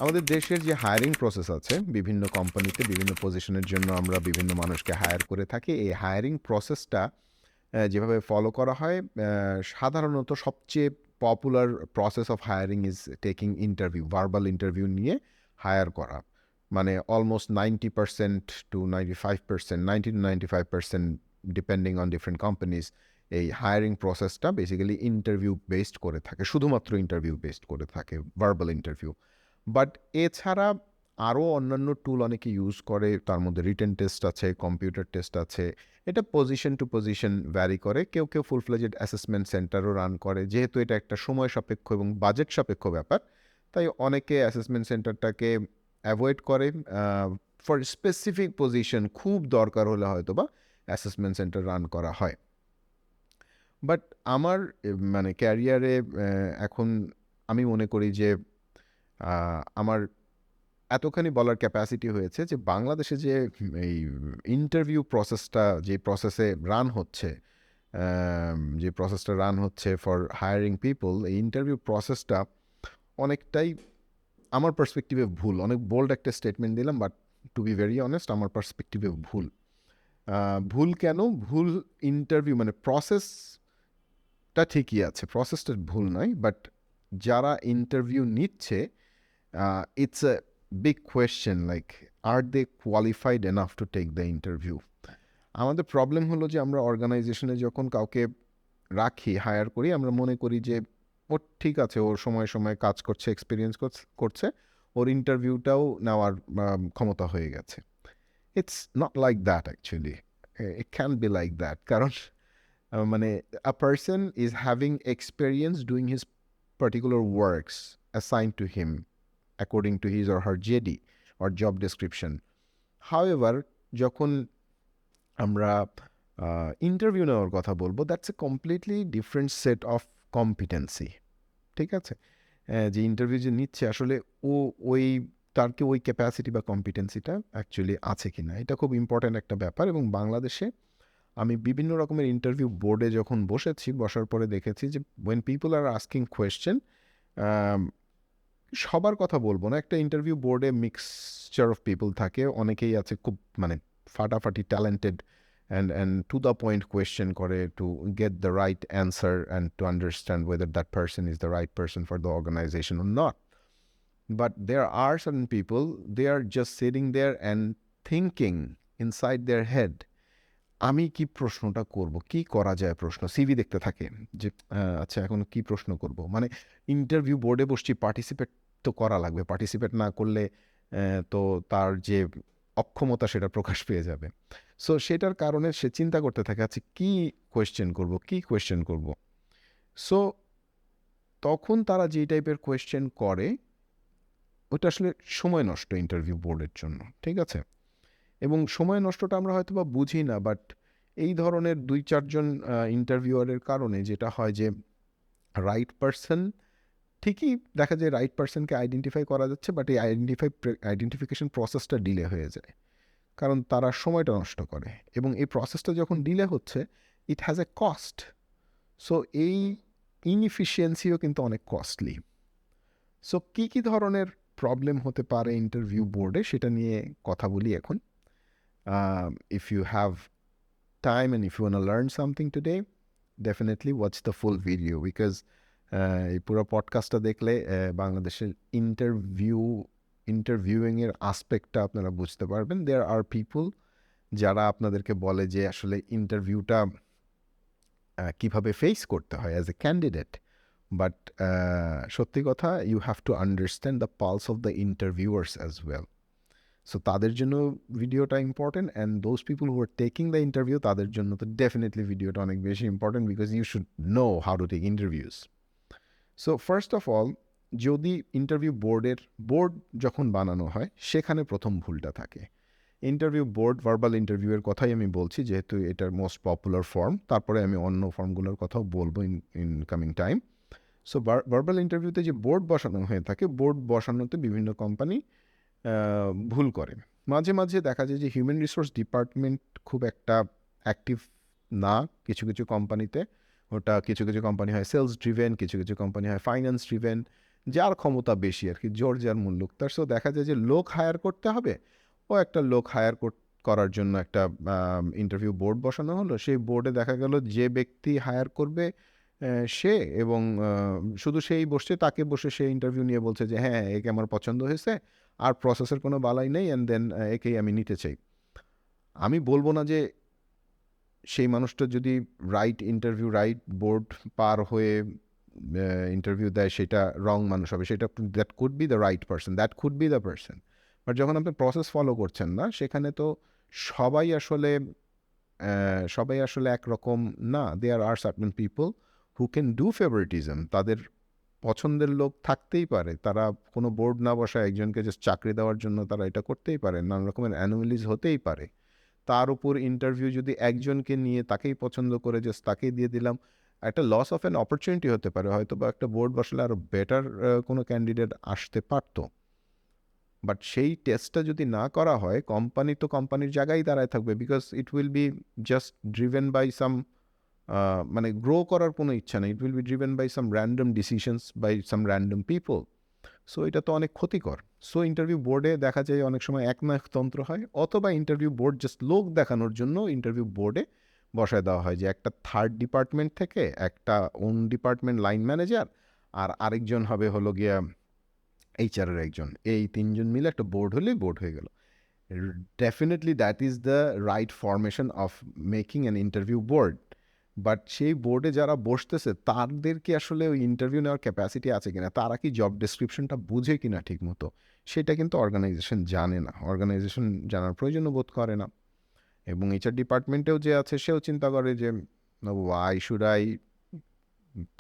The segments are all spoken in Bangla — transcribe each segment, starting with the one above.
আমাদের দেশের যে হায়ারিং প্রসেস আছে বিভিন্ন কোম্পানিতে বিভিন্ন পজিশনের জন্য আমরা বিভিন্ন মানুষকে হায়ার করে থাকি। এই হায়ারিং প্রসেসটা যেভাবে ফলো করা হয় সাধারণত সবচেয়ে popular process of hiring is taking interview, verbal interview নিয়ে হায়ার করা। মানে almost 90% to 95%, 90 to 95% depending on different companies এই হায়ারিং প্রসেসটা বেসিক্যালি ইন্টারভিউ বেসড করে থাকে, শুধুমাত্র ইন্টারভিউ বেসড করে থাকে, ভার্বাল ইন্টারভিউ। বাট এছাড়া আরও অন্যান্য টুল অনেকে ইউজ করে, তার মধ্যে রিটেন টেস্ট আছে, কম্পিউটার টেস্ট আছে। এটা পজিশন টু পজিশন ভ্যারি করে। কেউ কেউ ফুল ফ্লেজেড অ্যাসেসমেন্ট সেন্টারও রান করে। যেহেতু এটা একটা সময় সাপেক্ষ এবং বাজেট সাপেক্ষ ব্যাপার, তাই অনেকে অ্যাসেসমেন্ট সেন্টারটাকে অ্যাভয়েড করে। ফর স্পেসিফিক পজিশন খুব দরকার হলে হয়তো বা অ্যাসেসমেন্ট সেন্টার রান করা হয়। বাট আমার মানে ক্যারিয়ারে এখন আমি মনে করি যে আমার এতখানি বলার ক্যাপাসিটি হয়েছে যে বাংলাদেশে যে এই ইন্টারভিউ প্রসেসটা যে প্রসেসে রান হচ্ছে, যে প্রসেসটা রান হচ্ছে ফর হায়ারিং পিপল, এই ইন্টারভিউ প্রসেসটা অনেকটাই আমার পার্সপেক্টিভে ভুল। অনেক বোল্ড একটা স্টেটমেন্ট দিলাম, but to be very honest আমার পার্সপেক্টিভে ভুল। ভুল কেন? ভুল ইন্টারভিউ মানে প্রসেসটা ঠিকই আছে, প্রসেসটা ভুল নয়, বাট যারা ইন্টারভিউ নিচ্ছে it's a big question, like are they qualified enough to take the interview? আমাদের প্রবলেম হলো যে আমরা অর্গানাইজেশনে যখন কাউকে রাখি, হায়ার করি, আমরা মনে করি যে ও ঠিক আছে, ওর সময় সময় কাজ করছে, এক্সপিরিয়েন্স করছে, ওর ইন্টারভিউটাও নেওয়ার ক্ষমতা হয়ে গেছে। It's not like that actually. It can be like that, কারণ মানে a person is having experience doing his particular works assigned to him according to his or her JD or job description. However, যখন আমরা ইন্টারভিউ নেওয়ার কথা বলবো, that's a completely different set of competency. ঠিক আছে? যে ইন্টারভিউ যে নিচ্ছে আসলে ও ওই তার কি ওই ক্যাপাসিটি বা কম্পিটেন্সিটা অ্যাকচুয়ালি আছে কি না, এটা খুব ইম্পর্ট্যান্ট একটা ব্যাপার। এবং বাংলাদেশে আমি বিভিন্ন রকমের ইন্টারভিউ বোর্ডে যখন বসেছি, বসার পরে দেখেছি যে when people are asking question, সবার কথা বলবো না, একটা ইন্টারভিউ বোর্ডে মিক্সচার অফ পিপল থাকে। অনেকেই আছে খুব মানে ফাটাফাটি talented and to the point question করে to get the right answer and to understand whether that person is the right person for the organization or not. But there are certain people, they are just sitting there and thinking inside their head, আমি কি প্রশ্নটা করব, কি করা যায় প্রশ্ন, সিভি দেখতে থাকে যে আচ্ছা এখন কি প্রশ্ন করব। মানে ইন্টারভিউ বোর্ডে বসছি, পার্টিসিপেট তো করা লাগবে, পার্টিসিপেট না করলে তো তার যে অক্ষমতা সেটা প্রকাশ পেয়ে যাবে। সো সেটার কারণে সে চিন্তা করতে থাকে আচ্ছা কি কোয়েশ্চেন করব, কি কোয়েশ্চেন করব। সো তখন তারা যেই টাইপের কোয়েশ্চেন করে ওটা আসলে সময় নষ্ট ইন্টারভিউ বোর্ডের জন্য। ঠিক আছে? এবং সময় নষ্টটা আমরা হয়তো বা বুঝি না, বাট এই ধরনের 2-4 জন ইন্টারভিউয়ারের কারণে যেটা হয় যে রাইট পারসন ঠিকই দেখা যায়, রাইট পারসনকে আইডেন্টিফাই করা যাচ্ছে, বাট এই আইডেন্টিফিকেশন প্রসেসটা ডিলে হয়ে যায়, কারণ তারা সময়টা নষ্ট করে। এবং এই প্রসেসটা যখন ডিলে হচ্ছে, it has a cost. So এই ইনএফিশিয়েন্সিও কিন্তু অনেক কস্টলি। সো কী কী ধরনের প্রবলেম হতে পারে ইন্টারভিউ বোর্ডে সেটা নিয়ে কথা বলি এখন। If you have time and if you want to learn something today, definitely watch the full video because এই পুরো পডকাস্টটা দেখলে বাংলাদেশের ইন্টারভিউইংয়ের আসপেক্টটা আপনারা বুঝতে পারবেন। দেয়ার আর পিপল যারা আপনাদেরকে বলে যে আসলে ইন্টারভিউটা কিভাবে ফেস করতে হয় অ্যাজ এ ক্যান্ডিডেট, বাট সত্যি কথা, you have to understand the pulse of the interviewers as well. So তাদের জন্য ভিডিওটা important, and those people who are taking the interview তাদের জন্য তো ডেফিনেটলি ভিডিওটা অনেক বেশি important because you should know how to take interviews. So first of all, যদি ইন্টারভিউ বোর্ড যখন বানানো হয় সেখানে প্রথম ভুলটা থাকে। ইন্টারভিউ বোর্ড, ভার্বাল ইন্টারভিউয়ের কথাই আমি বলছি যেহেতু এটার মোস্ট পপুলার ফর্ম, তারপরে আমি অন্য ফর্মগুলোর কথাও বলবো in coming time. So verbal ইন্টারভিউতে যে বোর্ড বসানো হয়ে থাকে, বোর্ড বসানোতে বিভিন্ন কোম্পানি ভুল করে। মাঝে মাঝে দেখা যায় যে হিউম্যান রিসোর্স ডিপার্টমেন্ট খুব একটা অ্যাক্টিভ না কিছু কিছু কোম্পানিতে। ওটা কিছু কিছু কোম্পানি হয় সেলস ড্রিভেন, কিছু কিছু কোম্পানি হয় ফাইন্যান্স ড্রিভেন। যার ক্ষমতা বেশি আর কি, জোর যার মুল্লুক তার। সো দেখা যায় যে লোক হায়ার করতে হবে, ও একটা লোক হায়ার করার জন্য একটা ইন্টারভিউ বোর্ড বসানো হলো। সেই বোর্ডে দেখা গেল যে ব্যক্তি হায়ার করবে সে, এবং শুধু সেই বসছে, তাকে বসে সে ইন্টারভিউ নিয়ে বলছে যে হ্যাঁ একে আমার পছন্দ হয়েছে, আর প্রসেসের কোনো বালাই নেই, অ্যান্ড দেন একেই আমি নিতে চাই। আমি বলবো না যে সেই মানুষটা যদি রাইট ইন্টারভিউ রাইট বোর্ড পার হয়ে ইন্টারভিউ দেয় সেটা রং মানুষ হবে, সেটা that could be the right person, that could be the person. But যখন আপনি প্রসেস ফলো করছেন না, সেখানে তো সবাই আসলে সবাই আসলে একরকম না। There are certain people who can do favouritism, তাদের পছন্দের লোক থাকতেই পারে, তারা কোনো বোর্ড না বসায় একজনকে জাস্ট চাকরি দেওয়ার জন্য তারা এটা করতেই পারে, নানা রকমের অ্যানোমালিজ হতেই পারে। তার উপর ইন্টারভিউ যদি একজনকে নিয়ে তাকেই পছন্দ করে জাস্ট তাকেই দিয়ে দিলাম, একটা লস অফ অ্যান অপরচুনিটি হতে পারে, হয়তো বা একটা বোর্ড বসলে আরও বেটার কোনো ক্যান্ডিডেট আসতে পারতো। বাট সেই টেস্টটা যদি না করা হয়, কোম্পানি তো কোম্পানির জায়গায় দাঁড়ায় থাকবে, because it will be just driven by some, মানে গ্রো করার কোনো ইচ্ছা নেই, it will be driven by some random decisions by some random people. So এটা তো অনেক ক্ষতিকর। সো ইন্টারভিউ বোর্ডে দেখা যায় অনেক সময় একনায়কতন্ত্র হয়, অথবা ইন্টারভিউ বোর্ড জাস্ট লোক দেখানোর জন্য ইন্টারভিউ বোর্ডে বসায় দেওয়া হয় যে একটা থার্ড ডিপার্টমেন্ট থেকে একটা ওন ডিপার্টমেন্ট লাইন ম্যানেজার, আর আরেকজন হবে হলো গিয়া এইচআরের একজন, এই তিনজন মিলে একটা বোর্ড হলেই বোর্ড হয়ে গেল। Definitely that is the right formation of making an interview board. But সেই বোর্ডে যারা বসতেছে তাদের কি আসলে ওই ইন্টারভিউ নেওয়ার ক্যাপাসিটি আছে কিনা, তারা কি জব ডেসক্রিপশনটা বুঝে কিনা ঠিক মতো, সেটা কিন্তু অর্গানাইজেশন জানে না, অর্গানাইজেশন জানার প্রয়োজনও বোধ করে না। এবং এইচআর ডিপার্টমেন্টেও যে আছে সেও চিন্তা করে যে why should I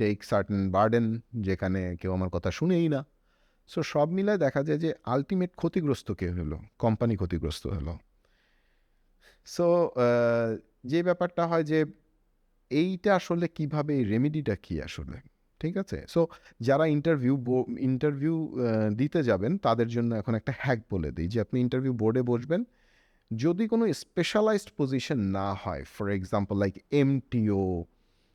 take certain burden, যেখানে কেউ আমার কথা শুনেই না। সো সব মিলায় দেখা যায় যে আলটিমেট ক্ষতিগ্রস্ত কে হলো, কোম্পানি ক্ষতিগ্রস্ত হলো। সো যে ব্যাপারটা হয় যে এইটা আসলে কিভাবে, রেমেডিটা কি আসলে, ঠিক আছে? সো যারা ইন্টারভিউ দিতে যাবেন তাদের জন্য এখন একটা হ্যাক বলে দিই যে আপনি ইন্টারভিউ বোর্ডে বসবেন, যদি কোনো স্পেশালাইজড পজিশন না হয়, ফর এক্সাম্পল লাইক এমটিও,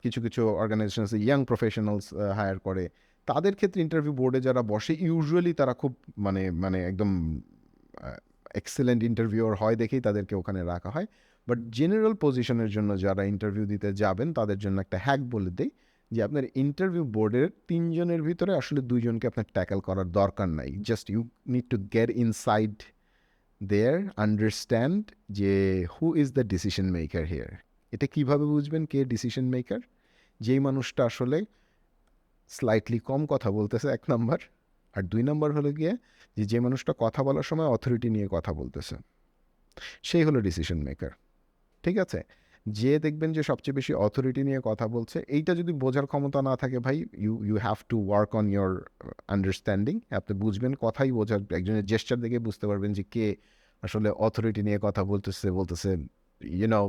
কিছু কিছু অর্গানাইজেশন আছে ইয়াং প্রফেশনালস হায়ার করে, তাদের ক্ষেত্রে ইন্টারভিউ বোর্ডে যারা বসে ইউজুয়ালি তারা খুব মানে মানে একদম এক্সেলেন্ট ইন্টারভিউর হয় দেখেই তাদেরকে ওখানে রাখা হয়। বাট জেনারেল পজিশনের জন্য যারা ইন্টারভিউ দিতে যাবেন তাদের জন্য একটা হ্যাক বলে দেই যে আপনার ইন্টারভিউ বোর্ডের তিনজনের ভিতরে আসলে দুইজনকে আপনার ট্যাকেল করার দরকার নাই, just you need to get inside there, understand যে who is the decision maker here. এটা কিভাবে বুঝবেন কে ডিসিশন মেকার? যেই মানুষটা আসলে স্লাইটলি কম কথা বলতেছে, এক নাম্বার। আর দুই নাম্বার হলো গিয়ে যে মানুষটা কথা বলার সময় অথরিটি নিয়ে কথা বলতেছে, সেই হলো ডিসিশন মেকার। ঠিক আছে? যে দেখবেন যে সবচেয়ে বেশি অথরিটি নিয়ে কথা বলছে, এইটা যদি বোঝার ক্ষমতা না থাকে ভাই, you have to work on your understanding. আপনি বুঝবেন, কথাই বোঝার, একজনের জেস্চার দেখে বুঝতে পারবেন যে কে আসলে অথরিটি নিয়ে কথা বলতেছে you know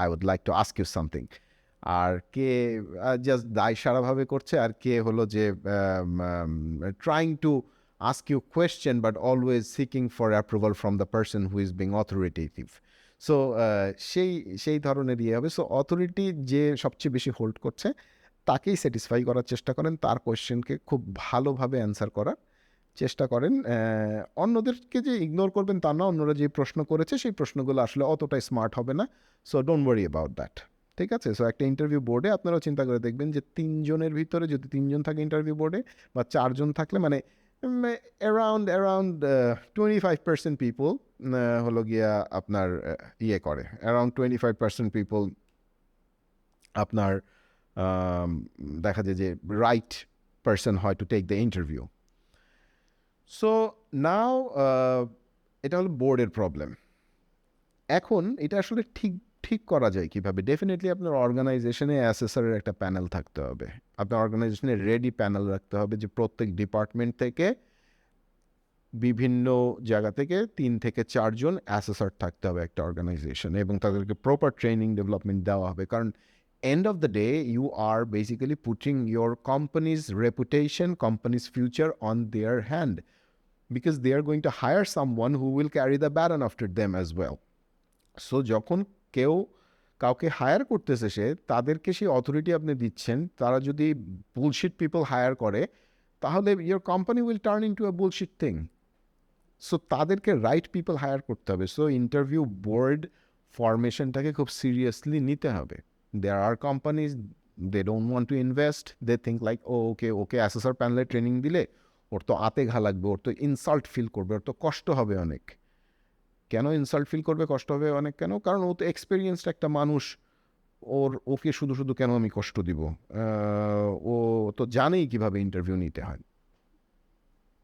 I would like to ask you something, আর কে জাস্ট দায় সারাভাবে করছে, আর কে হলো যে trying to ask you question but always seeking for approval from the person who is being authoritative. So সেই সেই ধরনের ইয়ে হবে। সো অথরিটি যে সবচেয়ে বেশি হোল্ড করছে তাকেই স্যাটিসফাই করার চেষ্টা করেন, তার কোয়েশ্চেনকে খুব ভালোভাবে অ্যান্সার করার চেষ্টা করেন। অন্যদেরকে যে ইগনোর করবেন তা না, অন্যরা যে প্রশ্ন করেছে সেই প্রশ্নগুলো আসলে অতটাই স্মার্ট হবে না। So don't worry about that. ঠিক আছে? সো একটা ইন্টারভিউ বোর্ডে আপনারাও চিন্তা করে দেখবেন যে তিনজনের ভিতরে যদি তিনজন থাকে ইন্টারভিউ বোর্ডে, বা চারজন থাকলে, মানে অ্যারাউন্ড 25% পিপল হলো গিয়া আপনার ইয়ে করে, অ্যারাউন্ড 25% পিপল আপনার দেখা যায় যে রাইট পারসন হয় to take the interview. So now এটা হলো বোর্ডের প্রবলেম। এখন এটা আসলে ঠিক ঠিক করা যায় কিভাবে? ডেফিনেটলি আপনার অর্গানাইজেশনে অ্যাসেসরের একটা প্যানেল থাকতে হবে, আপনার অর্গানাইজেশনে রেডি প্যানেল রাখতে হবে যে প্রত্যেক ডিপার্টমেন্ট থেকে, বিভিন্ন জায়গা থেকে 3 থেকে 4 জন অ্যাসেসর থাকতে হবে একটা অর্গানাইজেশনে, এবং তাদেরকে প্রপার ট্রেনিং ডেভেলপমেন্ট দেওয়া হবে। কারণ end of the day you are basically putting your company's reputation, company's future on their hand, because they are going to hire someone who will carry the baton after them as well. So যখন কেউ কাউকে হায়ার করতেছে, তাদেরকে সেই অথরিটি আপনি দিচ্ছেন, তারা যদি বুলশিট পিপল হায়ার করে তাহলে your company will turn into a bullshit thing. So তাদেরকে রাইট পিপল হায়ার করতে হবে। সো ইন্টারভিউ বোর্ড ফরমেশনটাকে খুব সিরিয়াসলি নিতে হবে। There are companies they don't want to invest, they think like okay assessor প্যানেলে ট্রেনিং দিলে ওর তো আতে ঘা লাগবে, ওর তো ইনসাল্ট ফিল করবে, ওর তো কষ্ট হবে অনেক। কেন ইনসাল্ট ফিল করবে, কষ্ট হবে অনেক কেন? কারণ ও তো এক্সপিরিয়েন্সড একটা মানুষ, ওকে শুধু শুধু কেন আমি কষ্ট দিব? ও তো জানেই কিভাবে ইন্টারভিউ নিতে হয়।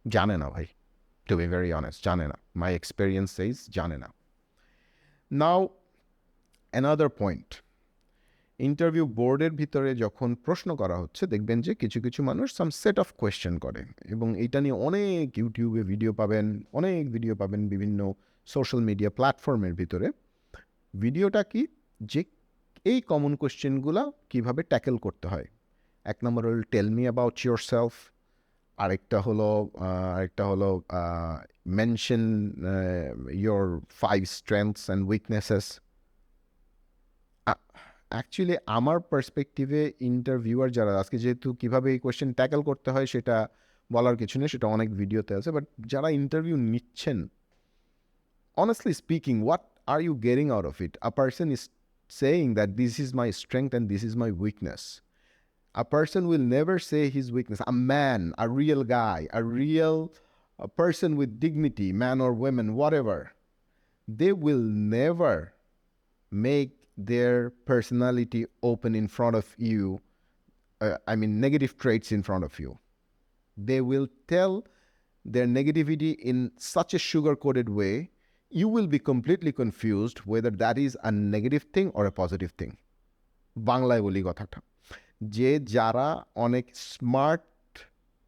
জানে না ভাই, to be very honest, জানে না। My experience says জানে না। Now, another point. ইন্টারভিউ বোর্ডের ভিতরে যখন প্রশ্ন করা হচ্ছে, দেখবেন যে কিছু কিছু মানুষ সাম সেট অফ কোয়েশ্চেন করে, এবং এইটা নিয়ে অনেক ইউটিউবে ভিডিও পাবেন, অনেক ভিডিও পাবেন বিভিন্ন সোশ্যাল মিডিয়া প্ল্যাটফর্মের ভিতরে। ভিডিওটা কি, যে এই কমন কোয়েশ্চেনগুলো কীভাবে ট্যাকেল করতে হয়। এক নম্বর হল tell me about yourself, আরেকটা হলো mention your 5 strengths and weaknesses. Actually আমার পার্সপেক্টিভে ইন্টারভিউয়ার যারা, আজকে যেহেতু কীভাবে এই কোয়েশ্চেন ট্যাকেল করতে হয় সেটা বলার কিছু নেই, সেটা অনেক ভিডিওতে আছে, বাট যারা ইন্টারভিউ নিচ্ছেন, honestly speaking, what are you getting out of it? A person is saying that this is my strength and this is my weakness. A person will never say his weakness. A man, a real guy, a person with dignity, man or woman, whatever, they will never make their personality open in front of you. Negative traits in front of you. They will tell their negativity in such a sugar-coated way, you will be completely confused whether that is a negative thing or a positive thing. বাংলায় বলি কথাটা, যে যারা অনেক স্মার্ট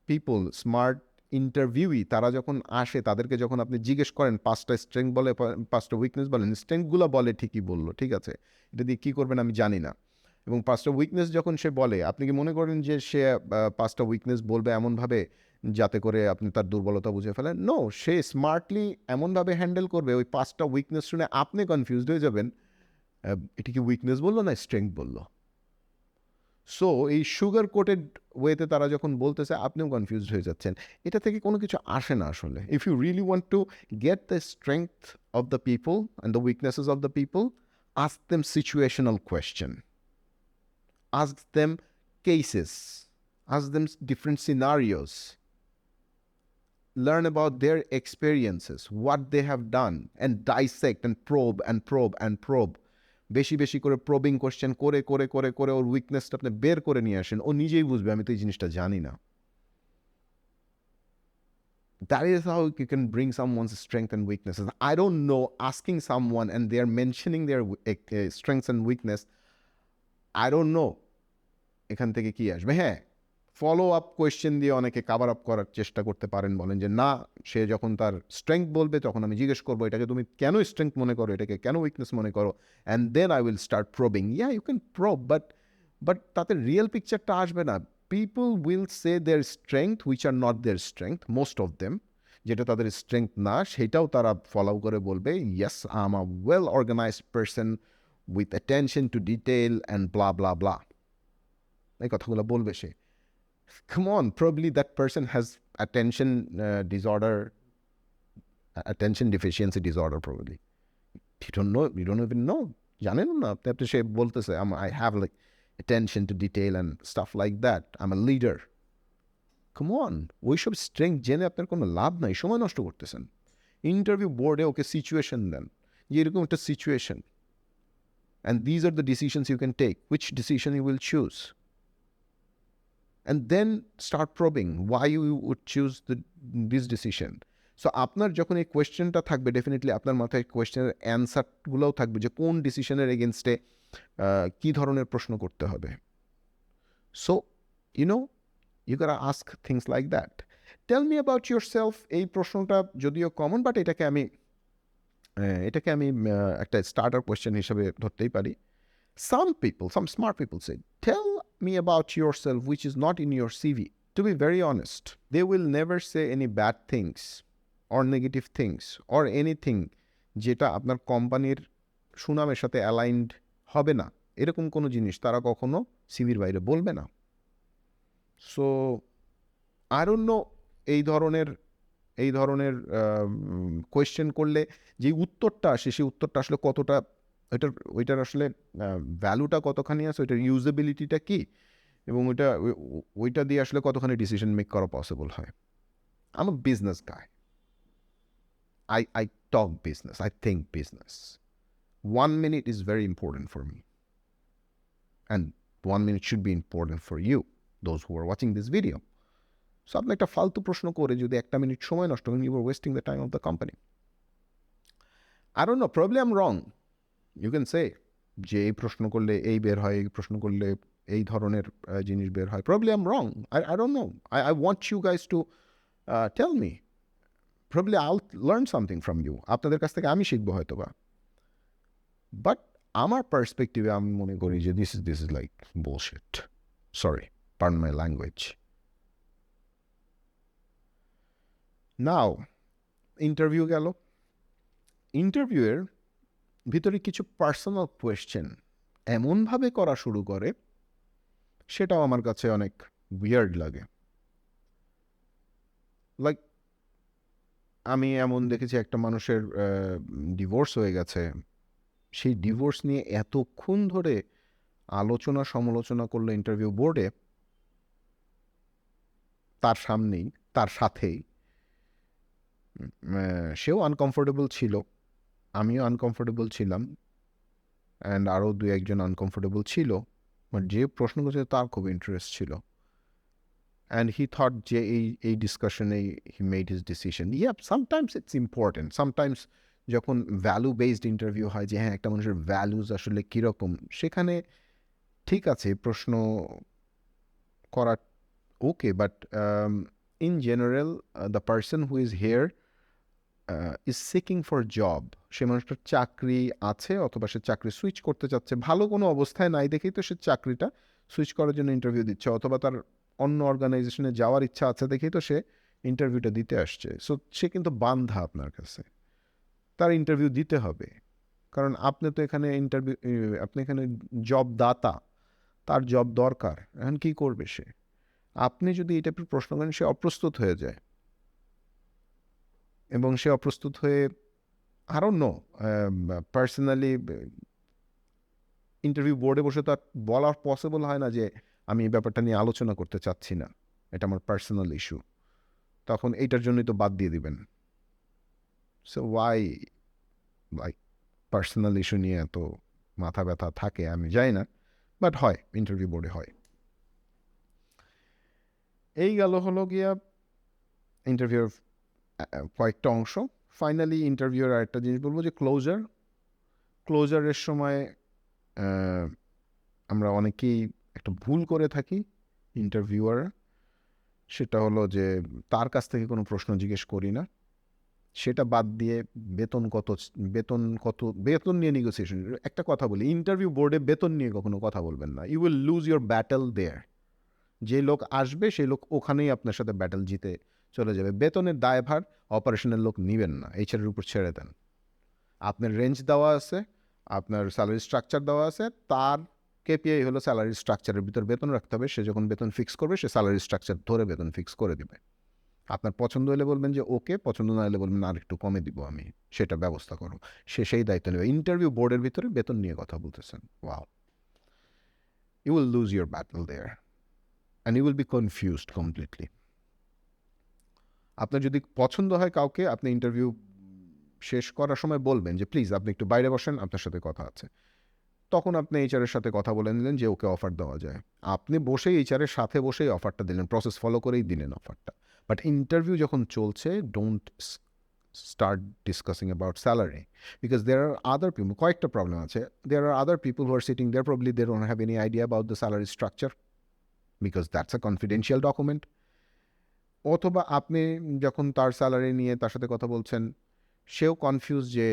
পিপল, স্মার্ট ইন্টারভিউই, তারা যখন আসে, তাদেরকে যখন আপনি জিজ্ঞেস করেন 5টা স্ট্রেংথ বলে, 5টা উইকনেস বলেন, স্ট্রেংথগুলো বলে ঠিকই বললো, ঠিক আছে, এটা দিয়ে কী করবেন আমি জানি না। এবং 5টা উইকনেস যখন সে বলে, আপনি কি মনে করেন যে সে 5টা উইকনেস বলবে এমনভাবে যাতে করে আপনি তার দুর্বলতা বুঝে ফেলেন? নো, সে স্মার্টলি এমনভাবে হ্যান্ডেল করবে, ওই 5টা উইকনেস শুনে আপনি কনফিউজড হয়ে যাবেন, এটা কি উইকনেস বললো না স্ট্রেংথ বললো। সো এই সুগার কোটেড ওয়েতে তারা যখন বলতেছে, আপনিও কনফিউজড হয়ে যাচ্ছেন। এটা থেকে কোনো কিছু আসে না আসলে। If you really want to get the strength of the people and the weaknesses of the people, ask them situational question, ask them cases, ask them different scenarios, learn about their experiences, what they have done, and dissect and probe and probe and probe. বেশি বেশি করে প্রবিং কোয়েশ্চেন করে করে করে করে ওর উইকনেসটা আপনি বের করে নিয়ে আসেন, ও নিজেই বুঝবে আমি তো এই জিনিসটা জানি না। That is how you can bring someone's strength and weaknesses. I don't know, asking someone and they are mentioning their strengths and weakness, I don't know এখান থেকে কি আসবে। হ্যাঁ, ফলো আপ কোয়েশ্চেন দিয়ে অনেকে কাভার আপ করার চেষ্টা করতে পারেন, বলেন যে না, সে যখন তার স্ট্রেংথ বলবে তখন আমি জিজ্ঞেস করবো এটাকে তুমি কেন স্ট্রেংথ মনে করো, এটাকে কেন উইকনেস মনে করো, and then I will start probing. Yeah, you can probe, but তাতে রিয়েল পিকচারটা আসবে না। People will say their strength which are not their strength, most of them. যেটা তাদের স্ট্রেংথ না সেটাও তারা ফলো করে বলবে, yes I am a well organized person with attention to detail and blah blah blah, এই কথাগুলো বলবে সে। Come on, probably that person has attention deficiency disorder probably. You don't know, you don't even know. জানেন না আপনি সে বলতেছে I have like attention to detail and stuff like that. I'm a leader. Come on, ওইসব স্ট্রেংথ জেনে আপনার কোনো লাভ নাই, সময় নষ্ট করতেছেন। ইন্টারভিউ বোর্ডে ওকে সিচুয়েশন দেন, যে এরকম একটা situation, and these are the decisions you can take. Which decision you will choose? And then start probing why you would choose this decision. So আপনার যখন এই কোয়েশ্চেনটা থাকবে, ডেফিনেটলি আপনার মাথায় কোয়েশ্চেনের অ্যান্সারগুলোও থাকবে যে কোন ডিসিশনের এগেনস্টে কী ধরনের প্রশ্ন করতে হবে। So you gotta ask things like that. Tell me about yourself, এই প্রশ্নটা যদিও কমন, বাট এটাকে আমি একটা স্টার্টার কোয়েশ্চেন হিসেবে ধরতেই পারি। Some smart people say, tell me about yourself which is not in your CV. To be very honest, they will never say any bad things or negative things or anything যেটা আপনার কোম্পানির সুনামের সাথে অ্যালাইনড হবে না, এরকম কোনো জিনিস তারা কখনো সিভির বাইরে বলবে না। সো আই ডোন্ট নো এই ধরনের কোয়েশ্চেন করলে যে উত্তরটা আসে সেই উত্তরটা আসলে কতটা ওইটার আসলে ভ্যালুটা কতখানি আছে, ওইটার ইউজেবিলিটিটা কি, এবং ওইটা দিয়ে আসলে কতখানি ডিসিশন মেক করা পসিবল হয়। I am a business guy, I talk business, I think business. 1 minute is very important for me, and 1 minute should be important for you, those who are watching this video. So আপনি একটা ফালতু প্রশ্ন করে যদি 1 মিনিট সময় নষ্ট করেন, you are wasting the time of the company. I don't know, probably I am wrong, you can say যে এই প্রশ্ন করলে এই বের হয়, এই প্রশ্ন করলে এই ধরনের জিনিস বের হয়। Probably I am wrong, I don't know, I want you guys to tell me, probably I will learn something from you, আপনাদের কাছ থেকে আমি শিখবো হয়তো বা। বাট আমার পার্সপেক্টিভে আমি মনে করি যে this is like bullshit, sorry, pardon my language. Now interview গেল, ইন্টারভিউয়ের ভিতরে কিছু পার্সোনাল কোয়েশ্চেন এমনভাবে করা শুরু করে, সেটাও আমার কাছে অনেক উইয়ার্ড লাগে। লাইক আমি এমন দেখেছি একটা মানুষের ডিভোর্স হয়ে গেছে, সেই ডিভোর্স নিয়ে এতক্ষণ ধরে আলোচনা সমালোচনা করলো ইন্টারভিউ বোর্ডে, তার সামনেই, তার সাথেই সেও আনকমফোর্টেবল ছিল, আমিও আনকমফোর্টেবল ছিলাম, অ্যান্ড আরও 2-1জন আনকমফোর্টেবল ছিল, বাট যে প্রশ্ন করছে তার খুব ইন্টারেস্ট ছিল, অ্যান্ড হি থট যে এই ডিসকাশনেই he made his decision. Yeah, sometimes it's important, sometimes যখন ভ্যালু বেসড ইন্টারভিউ হয়, যে হ্যাঁ একটা মানুষের ভ্যালুজ আসলে কীরকম, সেখানে ঠিক আছে প্রশ্ন করা okay, but in general the person who is here is seeking for job, সে মানুষটার চাকরি আছে অথবা সে চাকরি সুইচ করতে চাচ্ছে, ভালো কোনো অবস্থায় নাই দেখেই তো সে চাকরিটা সুইচ করার জন্য ইন্টারভিউ দিচ্ছে, অথবা তার অন্য অর্গানাইজেশনে যাওয়ার ইচ্ছা আছে দেখেই তো সে ইন্টারভিউটা দিতে আসছে। সো সে কিন্তু বান্ধা আপনার কাছে, তার ইন্টারভিউ দিতে হবে, কারণ আপনি তো এখানে আপনি এখানে জব দাতা, তার জব দরকার, এখন কী করবে সে? আপনি যদি এই টাইপের প্রশ্ন করেন, সে অপ্রস্তুত হয়ে যায়, এবং সে অপ্রস্তুত হয়ে I don't know, personally interview বোর্ডে বসে তো আর বলা পসিবল হয় না যে আমি এই ব্যাপারটা নিয়ে আলোচনা করতে চাচ্ছি না, এটা আমার পার্সোনাল ইস্যু, তখন এইটার জন্যই তো বাদ দিয়ে দিবেন। So why, like personal issue নিয়ে এত মাথা ব্যথা থাকে আমি জানি না, বাট হয়, ইন্টারভিউ বোর্ডে হয়। এই গেল হলো গিয়া ইন্টারভিউর কয়েকটা অংশ। ফাইনালি ইন্টারভিউর আরেকটা জিনিস বলবো যে ক্লোজারের সময় আমরা অনেকেই একটা ভুল করে থাকি ইন্টারভিউয়ার, সেটা হলো যে তার কাছ থেকে কোনো প্রশ্ন জিজ্ঞেস করি না, সেটা বাদ দিয়ে বেতন নিয়ে নেগোসিয়েশন। একটা কথা বলি, ইন্টারভিউ বোর্ডে বেতন নিয়ে কখনো কথা বলবেন না, you will lose your battle there. যে লোক আসবে সেই লোক ওখানেই আপনার সাথে ব্যাটেল জিতে চলে যাবে। বেতনের দায়ভার অপারেশনের লোক নেবেন না, এইচআরের উপর ছেড়ে দেন। আপনার রেঞ্জ দেওয়া আছে, আপনার স্যালারি স্ট্রাকচার দেওয়া আছে, তার কেপিআই হলো স্যালারি স্ট্রাকচারের ভিতর বেতন রাখতে হবে, সে যখন বেতন ফিক্স করবে সে স্যালারি স্ট্রাকচার ধরে বেতন ফিক্স করে দেবে। আপনার পছন্দ হলে বলবেন যে ওকে, পছন্দ না হলে বলবেন আর একটু কমে দিব আমি, সেটা ব্যবস্থা করো, সে সেই দায়িত্ব নেবে। ইন্টারভিউ বোর্ডের ভিতরে বেতন নিয়ে কথা বলতেছেন, wow, you will lose your battle there and you will be confused completely. আপনার যদি পছন্দ হয় কাউকে, আপনি ইন্টারভিউ শেষ করার সময় বলবেন যে প্লিজ আপনি একটু বাইরে বসেন, আপনার সাথে কথা আছে, তখন আপনি এইচআরের সাথে কথা বলে নিলেন যে ওকে অফার দেওয়া যায়, আপনি বসেই এইচআরের সাথে বসেই অফারটা দিলেন, প্রসেস ফলো করেই দিলেন অফারটা। বাট ইন্টারভিউ যখন চলছে, don't start discussing about salary, because there are other people, কয়েকটা প্রবলেম আছে, there are other people who are sitting there, probably they don't have any idea about the salary structure, because that's a confidential document. অথবা আপনি যখন তার স্যালারি নিয়ে তার সাথে কথা বলছেন, সেও কনফিউজ যে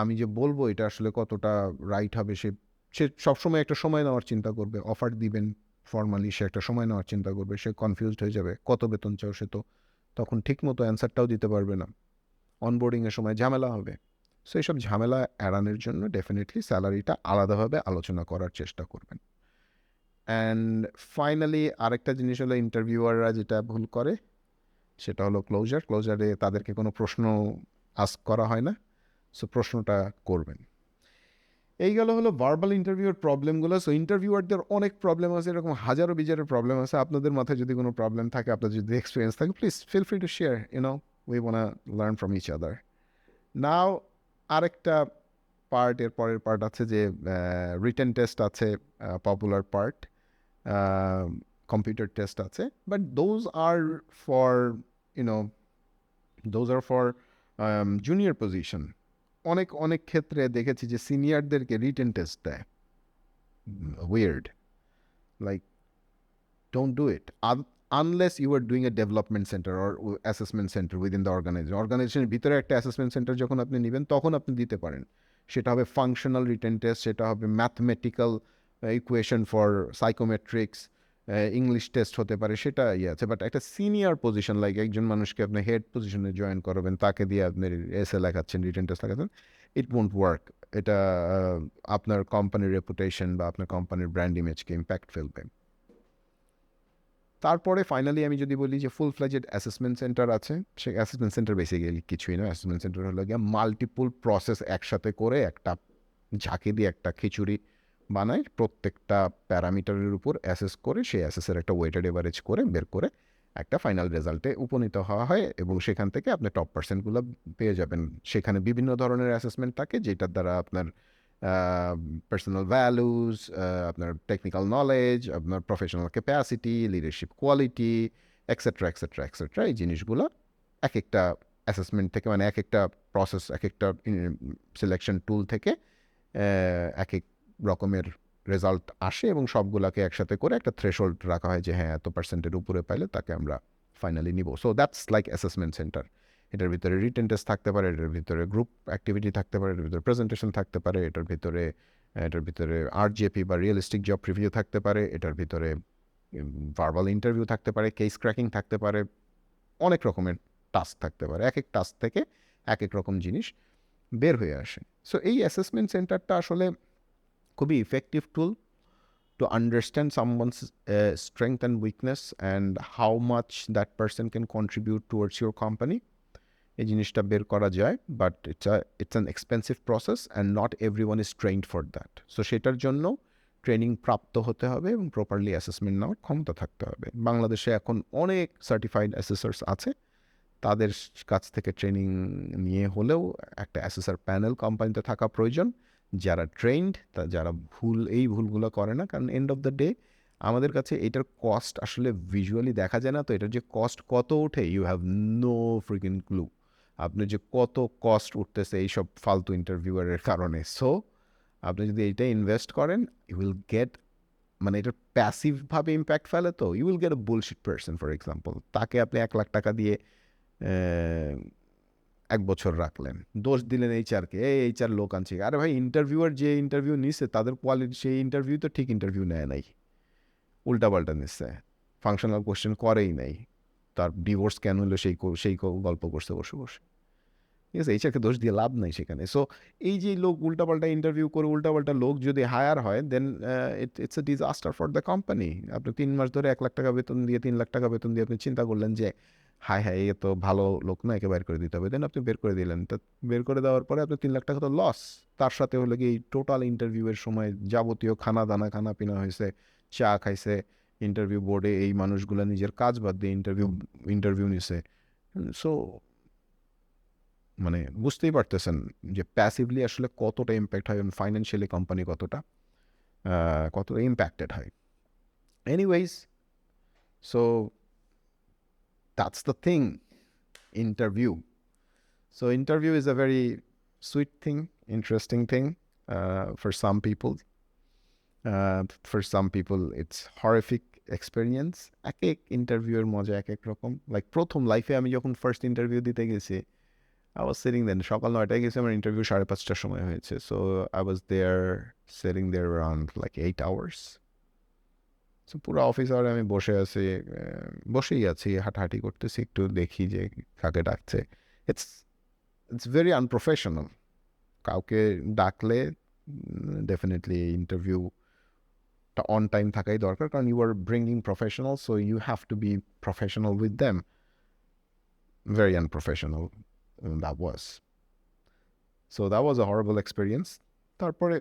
আমি যে বলবো এটা আসলে কতটা রাইট হবে, সে সবসময় একটা সময় নেওয়ার চিন্তা করবে, অফার দিবেন ফর্মালি, সে একটা সময় নেওয়ার চিন্তা করবে, সে কনফিউজড হয়ে যাবে, কত বেতন চাও, সে তো তখন ঠিক মতো অ্যান্সারটাও দিতে পারবে না, অনবোর্ডিংয়ের সময় ঝামেলা হবে। সো এইসব ঝামেলা এড়ানোর জন্য ডেফিনেটলি স্যালারিটা আলাদাভাবে আলোচনা করার চেষ্টা করবেন। অ্যান্ড ফাইনালি আরেকটা জিনিস হলো ইন্টারভিউয়াররা যেটা ভুল করে সেটা হলো ক্লোজারে তাদেরকে কোনো প্রশ্ন আস্ক করা হয় না, সো প্রশ্নটা করবেন। এই গেল হলো ভার্বাল ইন্টারভিউর প্রবলেমগুলো। সো ইন্টারভিউয়ারদের অনেক প্রবলেম আছে, এরকম হাজারো বিজারের প্রবলেম আছে। আপনাদের মাথায় যদি কোনো প্রবলেম থাকে, আপনার যদি এক্সপিরিয়েন্স থাকে, please feel free to share, we wanna learn from each other. Now আরেকটা পার্ট, এর পরের পার্ট আছে যে রিটেন টেস্ট আছে, পপুলার পার্ট, কম্পিউটার টেস্ট আছে, but for you know those are for junior position. অনেক অনেক ক্ষেত্রে দেখেছি যে সিনিয়রদেরকে রিটেন টেস্ট দেয়। Weird, like don't do it unless you are doing a development center or assessment center within the organizationের ভিতরে একটা অ্যাসেসমেন্ট সেন্টার যখন আপনি নেবেন তখন আপনি দিতে পারেন। সেটা হবে ফাংশনাল রিটেন টেস্ট, সেটা হবে mathematical equation for psychometrics, English test হতে পারে, সেটা আছে। বাট একটা সিনিয়র পজিশন, লাইক একজন মানুষকে আপনি হেড পজিশনে জয়েন করবেন, তাকে দিয়ে আপনি এসে লেখাচ্ছেন, রিটেন টেস্ট লেখাচ্ছেন, ইট ওয়ন্ট ওয়ার্ক। এটা আপনার কোম্পানির রেপুটেশন বা আপনার কোম্পানির ব্র্যান্ড ইমেজকে ইম্প্যাক্ট ফেলবে। তারপরে ফাইনালি আমি যদি বলি যে ফুল ফ্লেজেড অ্যাসেসমেন্ট সেন্টার আছে, সেই অ্যাসেসমেন্ট সেন্টার বেসিক্যালি কিছুই না। অ্যাসেসমেন্ট সেন্টার হলো গিয়ে মাল্টিপল প্রসেস একসাথে করে একটা ঝাঁকি দিয়ে একটা খিচুড়ি বানায়, প্রত্যেকটা প্যারামিটারের উপর অ্যাসেস করে সেই অ্যাসেসের একটা ওয়েটেড এভারেজ করে বের করে একটা ফাইনাল রেজাল্টে উপনীত হওয়া হয়, এবং সেখান থেকে আপনি টপ পার্সেন্টগুলো পেয়ে যাবেন। সেখানে বিভিন্ন ধরনের অ্যাসেসমেন্ট থাকে, যেটার দ্বারা আপনার পার্সোনাল ভ্যালুজ, আপনার টেকনিক্যাল নলেজ, আপনার professional capacity, leadership quality, etcetera etcetera etcetera, এই জিনিসগুলো এক একটা অ্যাসেসমেন্ট থেকে, মানে এক একটা প্রসেস, এক একটা সিলেকশন টুল থেকে এক এক রকমের রেজাল্ট আসে, এবং সবগুলোকে একসাথে করে একটা থ্রেশহোল্ড রাখা হয় যে হ্যাঁ, এত পার্সেন্টের উপরে পাইলে তাকে আমরা ফাইনালি নিব। So that's like assessment centre. এটার ভিতরে রিটেন টেস্ট থাকতে পারে, এটার ভিতরে গ্রুপ অ্যাক্টিভিটি থাকতে পারে, এটার ভিতরে প্রেজেন্টেশন থাকতে পারে, এটার ভিতরে আরজেপি বা রিয়েলিস্টিক জব প্রিভিউ থাকতে পারে, এটার ভিতরে ভার্বাল ইন্টারভিউ থাকতে পারে, কেস ক্র্যাকিং থাকতে পারে, অনেক রকমের টাস্ক থাকতে পারে। এক এক টাস্ক থেকে এক এক রকম জিনিস বের হয়ে আসে। সো এই অ্যাসেসমেন্ট সেন্টারটা আসলে খুবই effective tool to understand someone's strength and weakness and how much that person can contribute towards your company. এই জিনিসটা বের করা যায়, but it's an expensive process and not everyone is trained for that. So সেটার জন্য ট্রেনিং প্রাপ্ত হতে হবে এবং প্রপারলি অ্যাসেসমেন্ট নেওয়ার ক্ষমতা থাকতে হবে। বাংলাদেশে এখন অনেক সার্টিফাইড অ্যাসেসার্স আছে, তাদের কাছ থেকে ট্রেনিং নিয়ে হলেও একটা অ্যাসেসার প্যানেল কোম্পানিতে থাকা প্রয়োজন, যারা ট্রেন্ড, যারা এই ভুলগুলো করে না। কারণ এন্ড অফ দ্য ডে আমাদের কাছে এটার কস্ট আসলে ভিজুয়ালি দেখা যায় না, তো এটার যে কস্ট কত ওঠে, you have no freaking clue. আপনি যে কত কস্ট উঠতেছে এইসব ফালতু ইন্টারভিউয়ারের কারণে। সো আপনি যদি এইটা ইনভেস্ট করেন, ইউ উইল গেট, মানে এটার প্যাসিভভাবে ইম্প্যাক্ট ফেলে, তো you will get a bullshit person. For example, তাকে আপনি 1,00,000 টাকা দিয়ে 1 বছর রাখলেন, দোষ দিলেন এইচআরকে, এইচআর লোক আনছে। আরে ভাই, ইন্টারভিউয়ার যে ইন্টারভিউ নিচ্ছে তাদের কোয়ালিটি, সেই ইন্টারভিউ তো ঠিক ইন্টারভিউ নেয় নাই, উল্টাপাল্টা নিচ্ছে, ফাংশনাল কোশ্চেন করেই নাই, তার ডিভোর্স কেন হলো সেই গল্প করছে বসে বসে। ঠিক আছে, এইচআরকে দোষ দিয়ে লাভ নাই সেখানে। সো এই যে লোক উল্টাপাল্টা ইন্টারভিউ করে উল্টাপাল্টা লোক যদি হায়ার হয়, then it's a disaster for the company. আপনি 3 মাস ধরে 1,00,000 টাকা বেতন দিয়ে, 3,00,000 টাকা বেতন দিয়ে আপনি চিন্তা করলেন যে হায় হায়, এ তো ভালো লোক না, একে বের করে দিতে হবে। দেন আপনি বের করে দিলেন, তো বের করে দেওয়ার পরে আপনি 3,00,000 টাকা তো লস। তার সাথে হলো কি, টোটাল ইন্টারভিউয়ের সময় যাবতীয় খানা পিনা হয়েছে, চা খাইছে, ইন্টারভিউ বোর্ডে এই মানুষগুলো নিজের কাজ বাদ দিয়ে ইন্টারভিউ নিছে। সো মানে বুঝতেই পারতেছেন যে প্যাসিভলি আসলে কতটা ইম্প্যাক্ট হয়, এবং ফাইন্যান্সিয়ালি কোম্পানি কতটা ইম্প্যাক্টেড হয়। Anyways, so that's the thing, interview. So interview is a very sweet thing, interesting thing for some people. For some people it's horrific experience. এক এক ইন্টারভিউয়ের মজা এক এক রকম। লাইক প্রথম লাইফে আমি যখন ফার্স্ট ইন্টারভিউ দিতে গেছি, I was sitting there, সকাল 9টায় গেছি, আমার ইন্টারভিউ 5:30টার সময় হয়েছে। So I was there, sitting there around like 8 hours. So পুরো অফিস আওয়ারে আমি বসেই আছি, হাঁটাহাঁটি করতেছি, একটু দেখি যে কাকে ডাকছে। It's it's very unprofessional. কাউকে ডাকলে ডেফিনেটলি ইন্টারভিউটা একটা অন টাইম থাকাই দরকার, কারণ you are bringing professional, so you have to be professional with them. Very unprofessional that was. So that was a horrible experience. তারপরে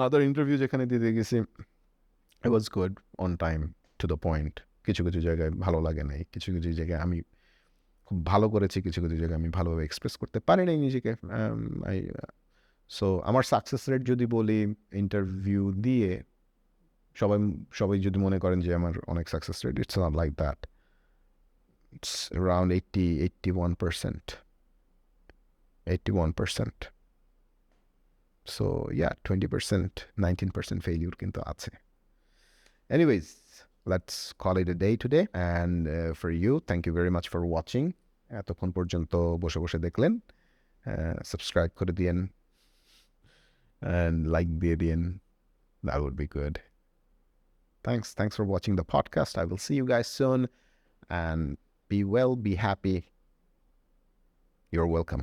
আদার ইন্টারভিউ যেখানে দিতে গেছি, it was good, on time, to the point. কিছু কিছু জায়গায় ভালো লাগে নাই, কিছু কিছু জায়গায় আমি খুব ভালো করেছি, কিছু কিছু জায়গায় আমি ভালোভাবে এক্সপ্রেস করতে পারি নাই নিজেকে। সো আমার সাকসেস রেট যদি বলি ইন্টারভিউ দিয়ে, সবাই সবাই যদি মনে করেন যে আমার অনেক success rate, it's not like that. It's around 81%. 81%. So yeah, 20%, 19% failure কিন্তু আছে। Anyways, let's call it a day today. And for you, thank you very much for watching. এতক্ষণ পর্যন্ত বসে বসে দেখলেন। সাবস্ক্রাইব করে দিয়েন and like দিয়ে দিয়েন, that would be good. Thanks for watching the podcast. I will see you guys soon, and be well, be happy. You're welcome.